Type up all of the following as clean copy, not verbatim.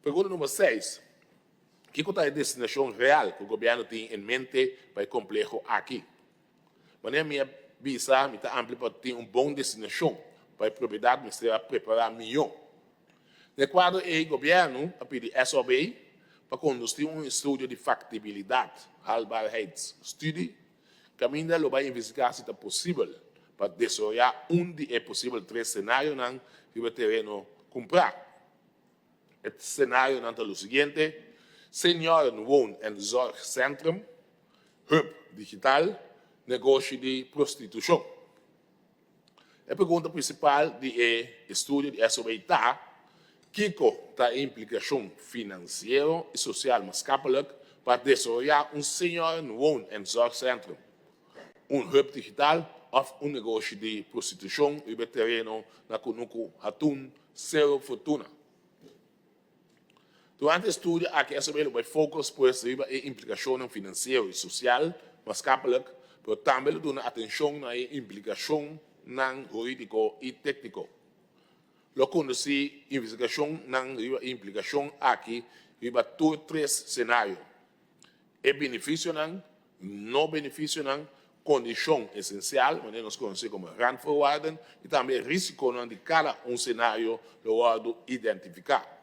Pergunta número 6. ¿Qué es la destinación real que el gobierno tiene en mente para el complejo aquí? Wanneer mi visa, mi amplia para tener una buena destinación para la propiedad, me será preparar millón. De acuerdo, el gobierno ha pedido SOB para conducir un estudio de factibilidad, haalbaarheidsstudie, que ainda lo va a investigar si es posible para desarrollar de posible 3 escenarios que el terreno comprar. El escenario es lo siguiente: senioren woon- en zorgcentrum, hub digital, negocio de prostitución. La pregunta principal del estudio de SOB está: ¿qué es la implicación financiera y social maatschappelijk para desarrollar un senioren woon- en zorgcentrum, un hub digital o un negocio de prostitución en el terreno na kunuku hatun cero fortuna? Durante el estudio, aquí SOB vai focus pues sobre las implicaciones financieras y social, maatschappelijk, pero también dona atención a la implicación jurídico y técnico. Lo conducí investigación na implicación aquí riba todos 3 escenarios. El beneficio no beneficio condición esencial, que nos conocemos como randvoorwaarden, y también risco de cada un escenario lo guardo identificar.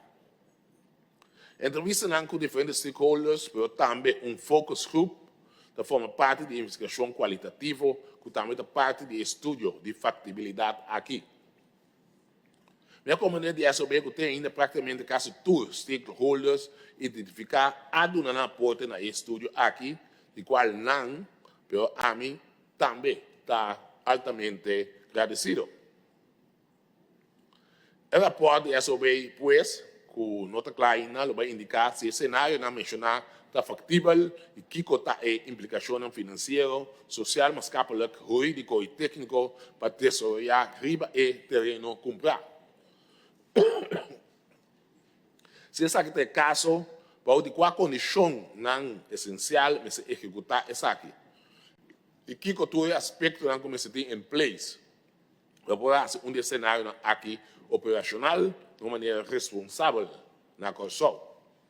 Entrevista con diferentes stakeholders, pero también un focus group que forma parte de investigación cualitativa, que también es parte del estudio de factibilidad aquí. Minha comunidade de SOB que tem ainda praticamente casi todos os stakeholders identificar a dona aporte na estudo aqui, de qual não, pero a mim também está altamente agradecido. O rapport de SOB, pues, com nota clara, vai indicar se o cenário não mencionar está factível e que está a implicação financeira, social, maatschappelijk, jurídico e técnico para desenvolver riba e terreno comprar. Se esse aqui tem caso, para de qual condição não essencial se executar esse aqui. E que todo aspecto não como se tem em place. Para poder um cenário aqui operacional de uma maneira responsável na construção.